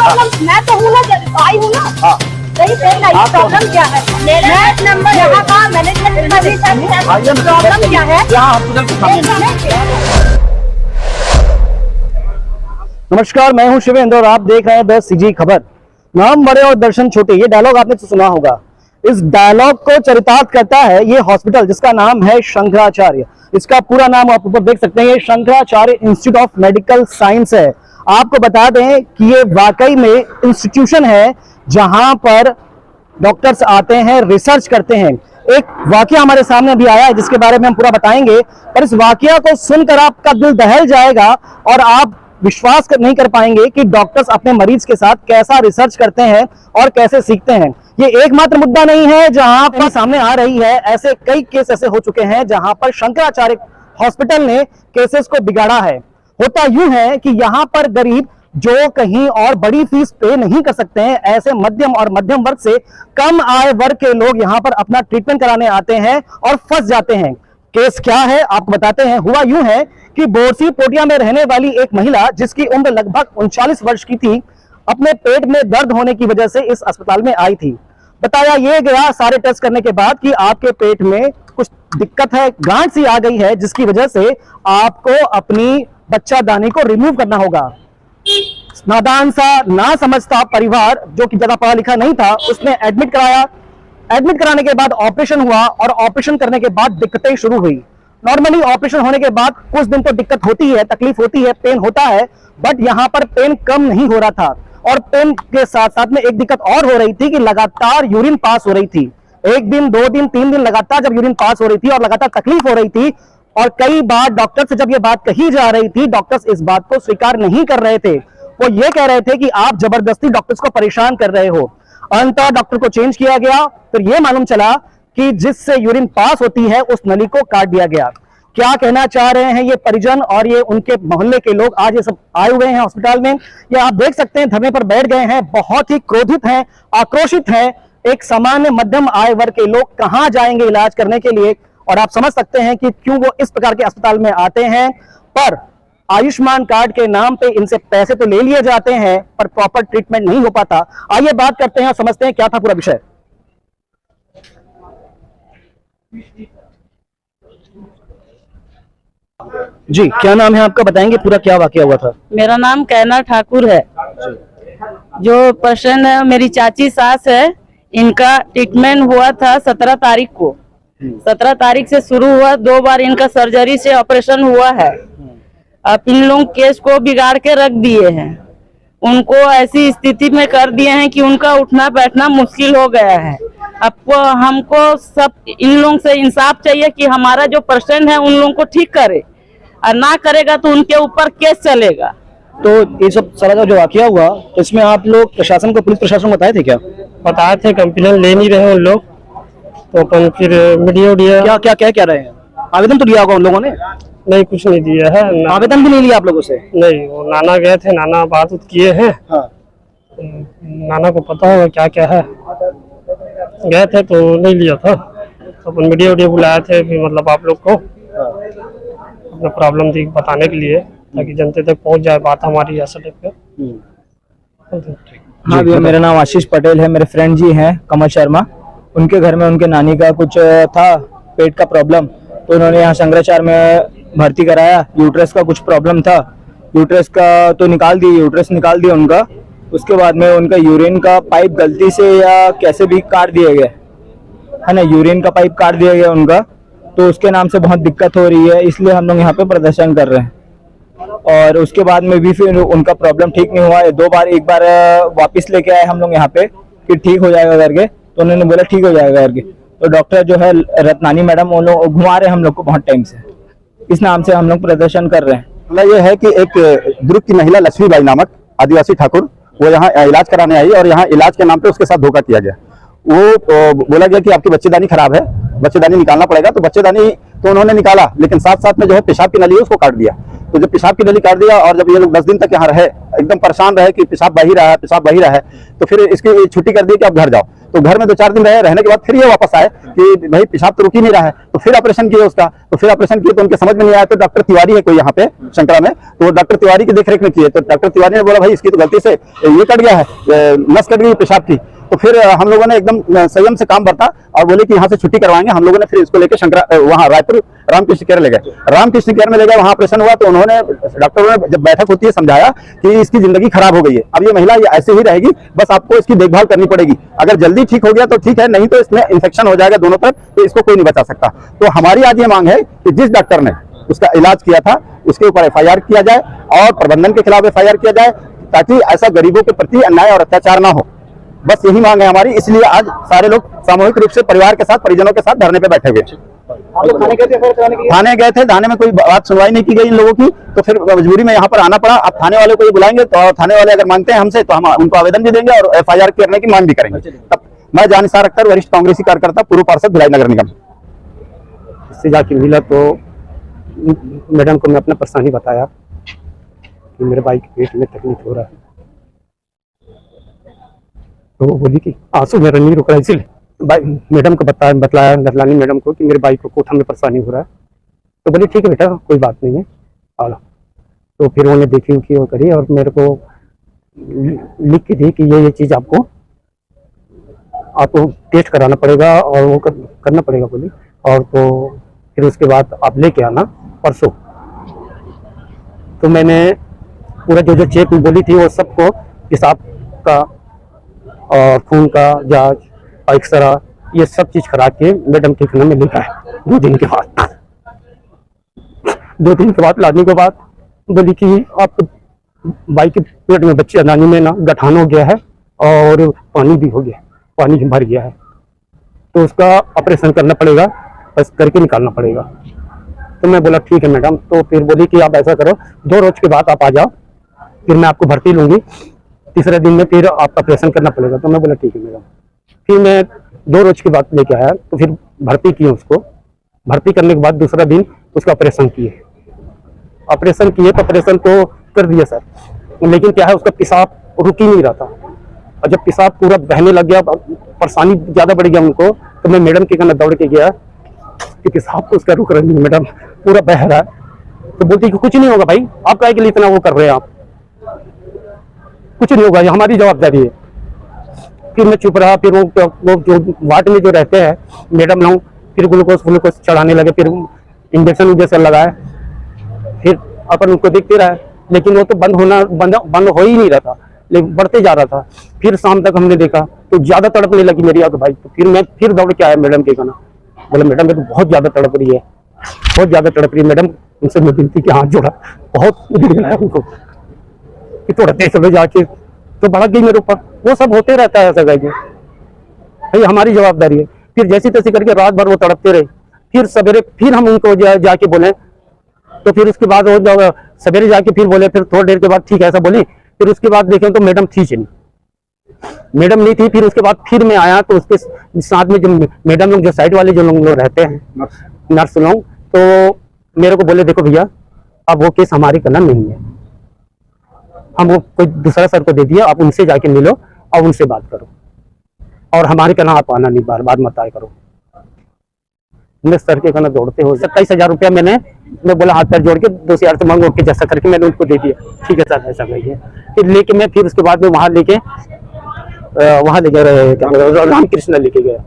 Problem मैं तो हूँ ना, आई हूँ ना, सही प्रॉब्लम क्या है? मेरा नंबर यहाँ का मैनेजमेंट प्रॉब्लम क्या है? नमस्कार, मैं हूं शिवेंद्र और आप देख रहे हैं द सीजी खबर। नाम बड़े और दर्शन छोटे, ये डायलॉग आपने तो सुना होगा। इस डायलॉग को चरितार्थ करता है ये हॉस्पिटल जिसका नाम है शंकराचार्य। इसका पूरा नाम आप ऊपर देख सकते हैं, ये Shankaracharya institute of medical science है। आपको बता दें कि ये वाकई में इंस्टीट्यूशन है जहां पर डॉक्टर्स आते हैं, रिसर्च करते हैं। एक वाकया हमारे सामने अभी आया है जिसके बारे में हम पूरा बताएंगे, पर इस वाकया को सुनकर आपका दिल दहल जाएगा और आप विश्वास नहीं कर पाएंगे कि डॉक्टर्स अपने मरीज के साथ कैसा रिसर्च करते हैं और कैसे सीखते हैं। ये एकमात्र मुद्दा नहीं है जहां पर सामने आ रही है, ऐसे कई केस ऐसे हो चुके हैं जहां पर शंकराचार्य हॉस्पिटल ने केसेस को बिगाड़ा है। होता यूं है कि यहां पर गरीब जो कहीं और बड़ी फीस पे नहीं कर सकते हैं, ऐसे मध्यम और मध्यम वर्ग से कम आय वर्ग के लोग यहां पर अपना ट्रीटमेंट कराने आते हैं और फंस जाते हैं। केस क्या है आपको बताते हैं। हुआ यूं है कि बोरसी पोटिया में रहने वाली एक महिला जिसकी उम्र लगभग 39 वर्ष की थी, अपने पेट में दर्द होने की वजह से इस अस्पताल में आई थी। बताया यह गया सारे टेस्ट करने के बाद कि आपके पेट में कुछ दिक्कत है, गांठ सी आ गई है, जिसकी वजह से आपको अपनी बच्चादानी को रिमूव करना होगा। नादान सा ना समझता परिवार जो कि ज्यादा पढ़ा लिखा नहीं था, उसने एडमिट कराया। एडमिट कराने के बाद ऑपरेशन हुआ और ऑपरेशन करने के बाद दिक्कतें शुरू हुई। नॉर्मली ऑपरेशन होने के बाद कुछ दिन तो दिक्कत होती है, तकलीफ होती है, पेन होता है, बट यहाँ पर पेन कम नहीं हो रहा था। और पेन के साथ साथ में एक दिक्कत और हो रही थी कि लगातार यूरिन पास हो रही थी। एक दिन, 2 दिन, 3 दिन लगातार जब यूरिन पास हो रही थी और लगातार तकलीफ हो रही थी, और कई बार डॉक्टर से जब ये बात कही जा रही थी, डॉक्टर्स इस बात को स्वीकार नहीं कर रहे थे। वो ये कह रहे थे कि आप जबरदस्ती डॉक्टर्स को परेशान कर रहे हो। अंततः डॉक्टर को चेंज किया गया, फिर यह मालूम चला कि जिससे यूरिन पास होती है उस नली को काट दिया गया। क्या कहना चाह रहे हैं ये परिजन और ये उनके मोहल्ले के लोग, आज ये सब आए हुए हैं अस्पताल में। ये आप देख सकते हैं धरने पर बैठ गए हैं, बहुत ही क्रोधित हैं, आक्रोशित हैं। एक सामान्य मध्यम आय वर्ग के लोग कहां जाएंगे इलाज करने के लिए, और आप समझ सकते हैं कि क्यों वो इस प्रकार के अस्पताल में आते हैं। पर आयुष्मान कार्ड के नाम पे इनसे पैसे तो ले लिए जाते हैं पर प्रॉपर ट्रीटमेंट नहीं हो पाता। आइए बात करते हैं और समझते हैं क्या था पूरा विषय। जी, क्या नाम है आपका, बताएंगे पूरा क्या वाकया हुआ था? मेरा नाम कैना ठाकुर है। जो पेशेंट है मेरी चाची सास है, इनका ट्रीटमेंट हुआ था 17 तारीख को। 17 तारीख से शुरू हुआ, 2 बार इनका सर्जरी से ऑपरेशन हुआ है। अब इन लोग केस को बिगाड़ के रख दिए हैं, उनको ऐसी स्थिति में कर दिए हैं कि उनका उठना बैठना मुश्किल हो गया है। अब हमको सब इन लोगों से इंसाफ चाहिए कि हमारा जो पेशेंट है उन लोगों को ठीक करे, और ना करेगा तो उनके ऊपर केस चलेगा। तो ये सब सारा जो वाकया हुआ, तो इसमें आप लोग प्रशासन को, पुलिस प्रशासन को बताए थे क्या? बताए थे, कंप्लेन ले नहीं रहे उन लोग, तो अपन फिर मीडिया क्या क्या क्या कह रहे हैं? आवेदन तो दिया होगा उन लोगों ने? नहीं, कुछ नहीं दिया है। आवेदन भी नहीं लिया आप लोगों से? नहीं, वो नाना गए थे, नाना बात किए हैं। हाँ। नाना को पता होगा क्या क्या है, गए थे तो नहीं लिया था। तो अपन मीडिया बुलाए थे कि मतलब आप लोग को अपना प्रॉब्लम थी बताने के लिए, ताकि जनता तक पहुंच जाए बात हमारी ऐसा टाइप पे। हाँ भैया, मेरा नाम आशीष पटेल है। मेरे फ्रेंड जी हैं कमल शर्मा, उनके घर में उनके नानी का कुछ था पेट का प्रॉब्लम, तो उन्होंने यहाँ शंकराचार्य में भर्ती कराया। यूट्रस का कुछ प्रॉब्लम था, यूट्रस का तो निकाल दिया, यूट्रस निकाल दिया उनका। उसके बाद में उनका यूरिन का पाइप गलती से या कैसे भी काट दिया गया है ना, यूरिन का पाइप काट दिया गया उनका, तो उसके नाम से बहुत दिक्कत हो रही है, इसलिए हम लोग यहाँ पे प्रदर्शन कर रहे हैं। और उसके बाद में भी फिर उनका प्रॉब्लम ठीक नहीं हुआ है। 2 बार, एक बार वापस लेके आए हम लोग यहाँ पे कि ठीक हो जाएगा करके, तो उन्होंने बोला ठीक हो जाएगा करके। तो डॉक्टर जो है रत्नानी मैडम, वो लोग घुमा रहे हैं हम लोग को बहुत टाइम से, इस नाम से हम लोग प्रदर्शन कर रहे हैं। मतलब ये है कि एक दुर्ग की महिला लक्ष्मीबाई नामक आदिवासी ठाकुर, वो यहाँ इलाज कराने आई और यहाँ इलाज के नाम पे उसके साथ धोखा किया गया। वो बोला गया कि आपकी बच्चेदानी खराब है, बच्चेदानी निकालना पड़ेगा। तो बच्चेदानी तो उन्होंने निकाला, लेकिन साथ साथ में जो है पेशाब की नली है उसको काट दिया। तो जब पेशाब की नली काट दिया और जब ये लोग 10 दिन तक यहाँ रहे, एकदम परेशान रहे कि पेशाब बह ही रहा है, पेशाब बह ही रहा है, तो फिर इसकी छुट्टी कर दी कि आप घर जाओ। तो घर में 2-4 दिन रहने के बाद फिर ये वापस आए कि भाई पेशाब तो रुक ही नहीं रहा है, तो फिर ऑपरेशन किए उसका। तो फिर ऑपरेशन किए तो उनके समझ में नहीं आया, तो डॉक्टर तिवारी है कोई यहाँ पे शंकरा में, तो डॉक्टर तिवारी की देखरेख में किए। तो डॉक्टर तिवारी ने बोला भाई इसकी तो गलती से ये कट गया है, नस कट गई पेशाब की। तो फिर हम लोगों ने एकदम संयम से काम बरता और बोले कि यहाँ से छुट्टी करवाएंगे। हम लोगों ने फिर इसको लेकर शंकरा वहाँ रायपुर रामकृष्ण केयर ले गए। रामकृष्ण केयर में ले गए, वहाँ ऑपरेशन हुआ। तो उन्होंने, डॉक्टरों ने जब बैठक होती है समझाया कि इसकी जिंदगी खराब हो गई है, अब ये महिला ये ऐसे ही रहेगी, बस आपको इसकी देखभाल करनी पड़ेगी। अगर जल्दी ठीक हो गया तो ठीक है, नहीं तो इसमें इन्फेक्शन हो जाएगा दोनों तरफ, तो इसको कोई नहीं बचा सकता। तो हमारी आज ये मांग है कि जिस डॉक्टर ने उसका इलाज किया था उसके ऊपर FIR किया जाए और प्रबंधन के खिलाफ FIR किया जाए, ताकि ऐसा गरीबों के प्रति अन्याय और अत्याचार ना हो। बस यही मांग है हमारी, इसलिए आज सारे लोग सामूहिक रूप से परिवार के साथ, परिजनों के साथ धरने पे बैठे हुए। आप लोग थाने गए थे? थाने गए थे, थाने में कोई बात सुनवाई नहीं की गई इन लोगों की, तो फिर मजबूरी में यहाँ पर आना पड़ा। अब थाने वाले को ये बुलाएंगे तो थाने वाले अगर मांगते हैं हमसे तो हम उनको आवेदन भी देंगे और FIR करने की मांग भी करेंगे। तब मैं जानिसार अख्तर, वरिष्ठ कांग्रेसी कार्यकर्ता, पूर्व पार्षद भिलाई नगर निगम। इससे जाके मिला तो मैडम को मैं अपना परेशानी बताया कि मेरे भाई के पेट में तकलीफ हो रहा है। तो वो बोली कि आंसू मेरा नहीं रुक रहा, इसलिए मैडम को बतलाया नरलानी मैडम को कि मेरे भाई को कोठा में परेशानी हो रहा है। तो बोली ठीक है बेटा, कोई बात नहीं है, आ लो। तो फिर उन्होंने देखी कि वो करी और मेरे को लिख के दी कि ये चीज़ आपको टेस्ट कराना पड़ेगा और वो करना पड़ेगा बोली। और तो फिर उसके बाद आप लेके आना परसों। तो मैंने पूरा जो चेक बोली थी वो सबको, पेशाब का और खून का जांच, एक्सरा, ये सब चीज करा के मैडम के खाने में लिखा है। 2 दिन के बाद 2 दिन के बाद लाने के बाद बोली कि आपके भाई के पेट में बच्चे नानी में ना गठान हो गया है और पानी भी हो गया, पानी भर गया है, तो उसका ऑपरेशन करना पड़ेगा, बस करके निकालना पड़ेगा। तो मैं बोला ठीक है मैडम। तो फिर बोली कि आप ऐसा करो, 2 रोज के बाद आप आ जाओ, फिर मैं आपको भर्ती लूंगी, तीसरे दिन में फिर आपका ऑपरेशन करना पड़ेगा। तो मैं बोला ठीक है मैडम। फिर मैं 2 रोज के बाद लेके आया, तो फिर भर्ती किए उसको। भर्ती करने के बाद दूसरा दिन उसका ऑपरेशन किए। तो ऑपरेशन तो कर दिया सर, लेकिन क्या है उसका पेशाब रुक ही नहीं रहा था। और जब पेशाब पूरा बहने लग गया, परेशानी ज़्यादा बढ़ गया उनको, तो मैं मैडम के कहना दौड़ के गया कि पेशाब तो उसका रुक रहा नहीं मैडम, पूरा बह रहा है। तो बोलती कि कुछ नहीं होगा भाई, आप काहे के लिए इतना वो कर रहे हैं, आप कुछ नहीं होगा, ये हमारी जवाबदारी है। फिर मैं चुप रहा। फिर वो जो वार्ड में जो रहते हैं मैडम लोग, फिर ग्लूकोज चढ़ाने लगे, फिर इंजेक्शन जैसा लगाए, फिर अपन उनको देखते रहे, लेकिन वो तो बंद हो ही नहीं रहा था, लेकिन बढ़ते जा रहा था। फिर शाम तक हमने देखा तो ज्यादा तड़पने लगी मेरी आंख भाई। तो फिर मैं दौड़ के आया मैडम के कहना, बोला मैडम ये तो बहुत ज्यादा तड़प रही है, बहुत ज्यादा तड़प रही है मैडम। उनसे मैं विनती की हाथ जोड़ा, बहुत गिराया उनको कि थोड़ा देख लो जाके, तो भड़क गई मेरे ऊपर। वो सब होते रहता है ऐसा भाई, हमारी जवाबदारी है। फिर जैसी तैसी करके रात भर वो तड़पते रहे। फिर सवेरे फिर हम उनको जाके बोले, तो फिर उसके बाद वो सवेरे जाके फिर बोले, फिर थोड़ी देर के बाद ठीक है ऐसा बोली। फिर उसके बाद देखें तो मैडम थी नहीं, मैडम नहीं थी। फिर उसके बाद फिर मैं आया तो उसके साथ में जो मैडम लोग, जो साइड वाले जो लोग रहते हैं नर्स लोग, तो मेरे को बोले देखो भैया अब वो केस हमारी करना नहीं है, हम वो कोई दूसरा सर को दे दिया, आप उनसे जाके मिलो और उनसे बात करो, और हमारे कहना आप आना नहीं, बार मत आया करो। मैं सर के कहना दौड़ते हो 27,000 रुपया मैं बोला हाथ पैर जोड़ के 2,000 से मांगो के जैसा करके मैंने उनको दे दिया। ठीक है सर ऐसा कहिए। फिर लेके मैं फिर उसके बाद में वहाँ ले गए रामकृष्ण लेके गया।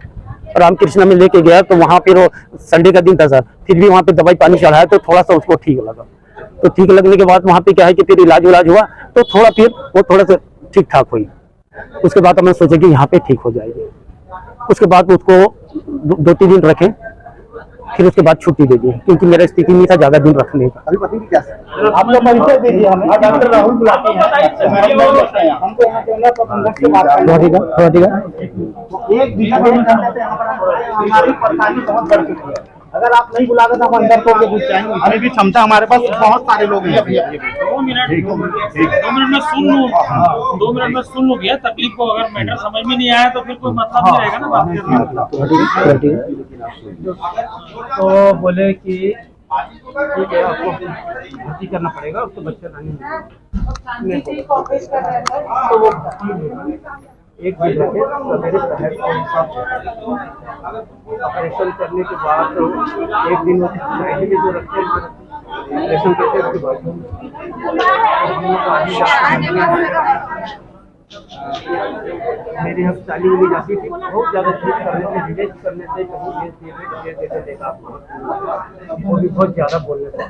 रामकृष्ण में लेके गया तो वहाँ फिर संडे का दिन था सर, फिर भी वहाँ पे दवाई पानी चढ़ाया तो थोड़ा सा उसको ठीक लगा। तो ठीक लगने के बाद वहाँ पे क्या है कि फिर इलाज हुआ तो थोड़ा सा ठीक ठाक हुई। उसके बाद हमने सोचा कि यहाँ पे ठीक हो जाएगी। उसके बाद उसको 2-3 दिन रखें, फिर उसके बाद छुट्टी दे दी, क्योंकि मेरा स्थिति नहीं था ज्यादा दिन रखने का। अभी पति क्या आप लोग परिचय दीजिए हमें। डॉक्टर राहुल बुलाते हैं, हमको यहाँ के अंदर प्रबंधक से बात करनी है। एक दिशा में हमारी परेशानी बहुत बढ़ चुकी है। अगर आप नहीं बुलाते तो हम अंदर को घुस जाएंगे, अभी भी क्षमता हमारे पास बहुत सारे लोग हैं। 2 मिनट में सुन लूँ, 2 मिनट में सुन लूँ भैया तकलीफ को। अगर मैटर समझ में नहीं आया तो फिर कोई मतलब नहीं रहेगा ना बात करने का। तो बोले कि ठीक है आपको भर्ती करना पड़ेगा, उसको बच्चा नहीं एक दिन रखे सवेरे शहर को ऑपरेशन करने के बाद तो एक दिन पहले भी जो रखते हैं ऑपरेशन करते हैं उसके बाद मेरी हस्पताली में जाती थी, बहुत ज़्यादा चेक करने से विलेज करने से कहीं ये देते देखा वो भी बहुत ज़्यादा बोलने पर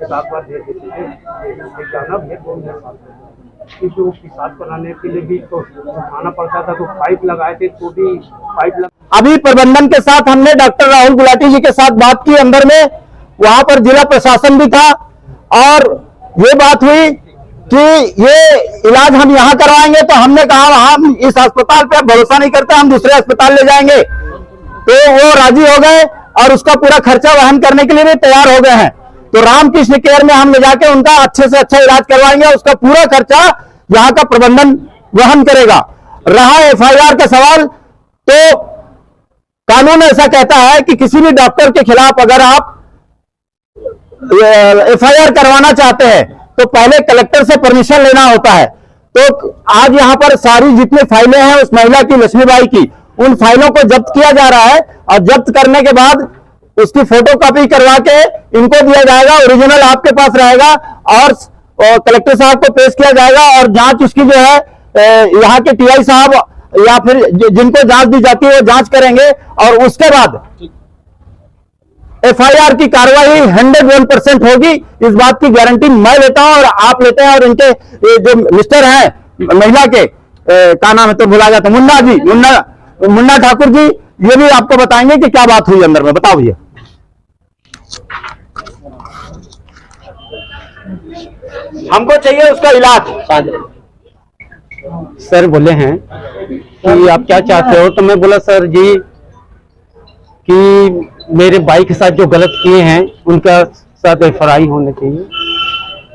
एक आध बार दे देते थे जाना भी क्योंकि वो पेशाब कराने के लिए भी तो आना पड़ता था, तो पाइप लगाए थे तो भी अभी प्रबंधन के साथ हमने डॉक्टर राहुल गुलाटी जी के साथ बात की अंदर में, वहां पर जिला प्रशासन भी था और ये बात हुई कि ये इलाज हम यहाँ करवाएंगे, तो हमने कहा हम इस अस्पताल पे भरोसा नहीं करते, हम दूसरे अस्पताल ले जाएंगे। तो वो राजी हो गए और उसका पूरा खर्चा वहन करने के लिए भी तैयार हो गए हैं। तो रामकृष्ण केयर में हम ले जाके उनका अच्छे से अच्छा इलाज करवाएंगे, उसका पूरा खर्चा यहाँ का प्रबंधन वहन करेगा। रहा एफआईआर का सवाल, तो कानून ऐसा कहता है कि किसी भी डॉक्टर के खिलाफ अगर आप एफआईआर करवाना चाहते हैं तो पहले कलेक्टर से परमिशन लेना होता है। तो आज यहाँ पर सारी जितनी फाइलें हैं उस महिला की, लक्ष्मीबाई की, उन फाइलों को जब्त किया जा रहा है और जब्त करने के बाद उसकी फोटोकॉपी करवा के इनको दिया जाएगा, ओरिजिनल आपके पास रहेगा और कलेक्टर साहब को पेश किया जाएगा और जांच उसकी जो है यहाँ के टीआई साहब या फिर जिनको जांच दी जाती है वो जांच करेंगे और उसके बाद एफआईआर की कार्रवाई 101% होगी। इस बात की गारंटी मैं लेता हूं और आप लेते हैं। और इनके जो मिस्टर हैं महिला के क्या नाम है तो भुला गया था, मुन्ना जी, मुन्ना ठाकुर जी, ये भी आपको बताएंगे कि क्या बात हुई अंदर में। बताओ भैया। हमको चाहिए उसका इलाज। सर बोले हैं कि आप क्या चाहते हो, तो मैं बोला सर जी कि मेरे भाई के साथ जो गलत किए हैं उनका साथ एफआईआर होना चाहिए,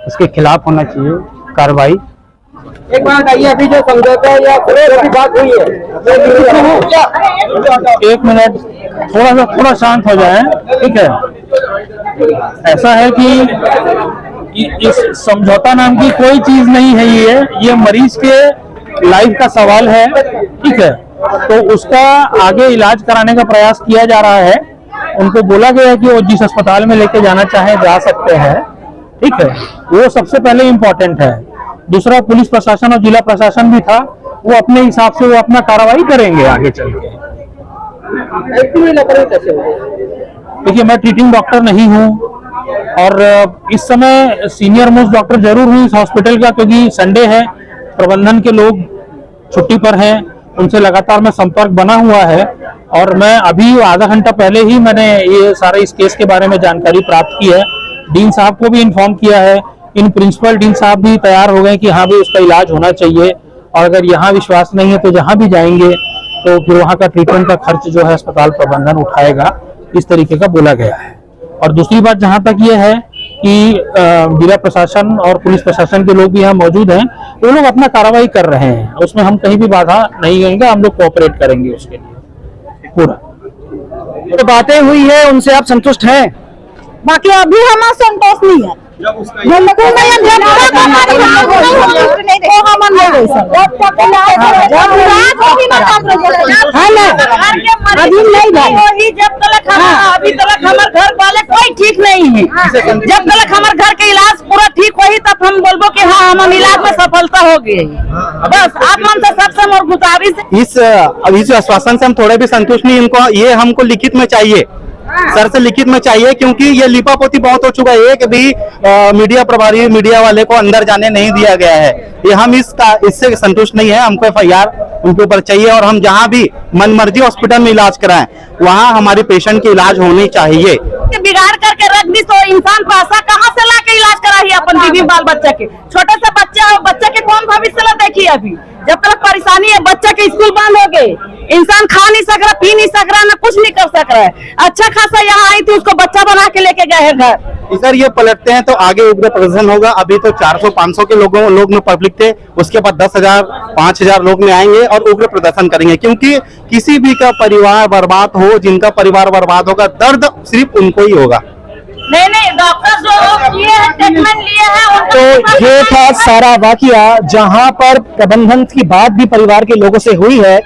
उसके खिलाफ होना चाहिए कार्रवाई। एक बात आइए, अभी जो समझौता या की बात हुई है, एक मिनट थोड़ा शांत हो जाए, ठीक है। ऐसा है कि इस समझौता नाम की कोई चीज नहीं है, ये मरीज के लाइफ का सवाल है, ठीक है। तो उसका आगे इलाज कराने का प्रयास किया जा रहा है। उनको बोला गया है कि वो जिस अस्पताल में लेके जाना चाहे जा सकते हैं, ठीक है। वो सबसे पहले इम्पोर्टेंट है। दूसरा, पुलिस प्रशासन और जिला प्रशासन भी था, वो अपने हिसाब से वो अपना कार्रवाई करेंगे आगे चल के। देखिए, मैं ट्रीटिंग डॉक्टर नहीं हूँ और इस समय सीनियर मोस्ट डॉक्टर जरूर हूँ इस हॉस्पिटल का, क्योंकि संडे है, प्रबंधन के लोग छुट्टी पर हैं, उनसे लगातार मैं संपर्क बना हुआ है। और मैं अभी आधा घंटा पहले ही मैंने ये सारे इस केस के बारे में जानकारी प्राप्त की है। डीन साहब को भी इन्फॉर्म किया है। इन प्रिंसिपल डीन साहब भी तैयार हो गए कि हाँ भी उसका इलाज होना चाहिए, और अगर यहाँ विश्वास नहीं है तो जहाँ भी जाएंगे तो फिर वहाँ का ट्रीटमेंट का खर्च जो है अस्पताल प्रबंधन उठाएगा, इस तरीके का बोला गया है। और दूसरी बात जहाँ तक ये है कि जिला प्रशासन और पुलिस प्रशासन के लोग भी यहाँ मौजूद हैं, वो लोग अपना कार्रवाई कर रहे हैं, उसमें हम कहीं भी बाधा नहीं देंगे, हम लोग कोऑपरेट करेंगे उसके लिए पूरा। तो बातें हुई है, उनसे आप संतुष्ट हैं? बाकी अभी हमारा संतोष नहीं है। अभी तक हमारे घर वाले कोई ठीक नहीं है। जब तक हमारे घर के इलाज पूरा ठीक होगी तब हम बोलबो कि हाँ हम इलाज में सफलता हो गई। बस आप मन से सबसे मोर गुजारिश इस आश्वासन से हम थोड़े भी संतुष्ट नहीं। इनको ये हमको लिखित में चाहिए, सर से लिखित में चाहिए, क्योंकि ये लिपापोती बहुत हो चुका है। एक भी मीडिया प्रभारी, मीडिया वाले को अंदर जाने नहीं दिया गया है। ये हम इससे संतुष्ट नहीं है। हमको एफआईआर उनके ऊपर चाहिए और हम जहाँ भी मनमर्जी हॉस्पिटल में इलाज कराएं, वहाँ हमारे पेशेंट की इलाज होनी चाहिए। बिगाड़ करके रख दी तो इंसान पैसा कहाँ से ला के इलाज कराइए अपन बीवी बाल बच्चा के। छोटे से बच्चे के कौन भविष्य ला देखिए। अभी जब तक परेशानी है, बच्चा के स्कूल बंद हो गए, इंसान खा नहीं सक रहा, पी नहीं सक रहा, ना कुछ नहीं कर सक रहा है। अच्छा खासा यहाँ आई थी, उसको बच्चा बना के लेके गए हैं घर। सर ये पलटते हैं तो आगे उग्र प्रदर्शन होगा। अभी तो 400-500 के लोग में पब्लिक थे, उसके बाद 10,000 5,000 लोग में आएंगे और उग्र प्रदर्शन करेंगे, क्योंकि किसी भी का परिवार बर्बाद हो, जिनका परिवार बर्बाद होगा, दर्द सिर्फ उनको ही होगा। नहीं डॉक्टर जो किए हैं ट्रीटमेंट लिए हैं तो ये था सारा वाकया जहां पर प्रबंधन की बात भी परिवार के लोगों से हुई है,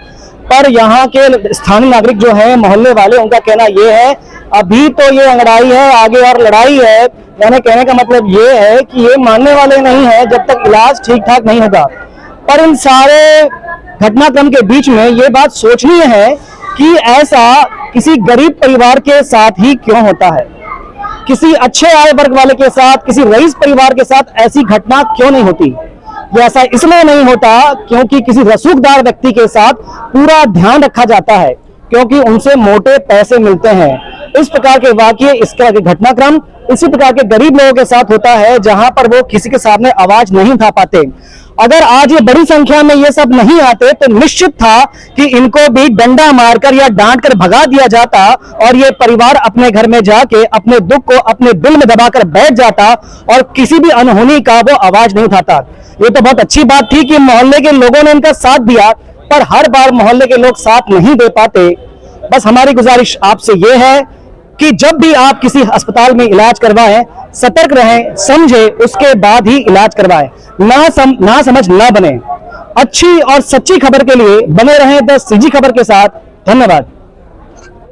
पर यहाँ के स्थानीय नागरिक जो है, मोहल्ले वाले, उनका कहना ये है अभी तो ये अंगड़ाई है, आगे और लड़ाई है। यानी कहने का मतलब ये है कि ये मानने वाले नहीं है जब तक इलाज ठीक ठाक नहीं होगा। पर इन सारे घटनाक्रम के बीच में ये बात सोचनीय है कि ऐसा किसी गरीब परिवार के साथ ही क्यों होता है, किसी अच्छे आय वर्ग वाले के साथ, किसी रईस परिवार के साथ ऐसी घटना क्यों नहीं होती। ये ऐसा इसलिए नहीं होता क्योंकि किसी रसूखदार व्यक्ति के साथ पूरा ध्यान रखा जाता है, क्योंकि उनसे मोटे पैसे मिलते हैं। इस प्रकार के वाकये, इस तरह के घटनाक्रम इसी प्रकार के गरीब लोगों के साथ होता है, जहां पर वो किसी के सामने आवाज नहीं उठा पाते। अगर आज ये बड़ी संख्या में ये सब नहीं आते तो निश्चित था कि इनको भी डंडा मारकर या डांट कर भगा दिया जाता और ये परिवार अपने घर में जाके अपने दुख को अपने दिल में दबाकर बैठ जाता और किसी भी अनहोनी का वो आवाज नहीं उठाता। ये तो बहुत अच्छी बात थी कि मोहल्ले के लोगों ने इनका साथ दिया, पर हर बार मोहल्ले के लोग साथ नहीं दे पाते। बस हमारी गुजारिश आपसे ये है कि जब भी आप किसी अस्पताल में इलाज करवाएं, सतर्क रहें, समझे, उसके बाद ही इलाज करवाएं। ना समझ ना बने। अच्छी और सच्ची खबर के लिए बने रहें द सीजी खबर के साथ। धन्यवाद।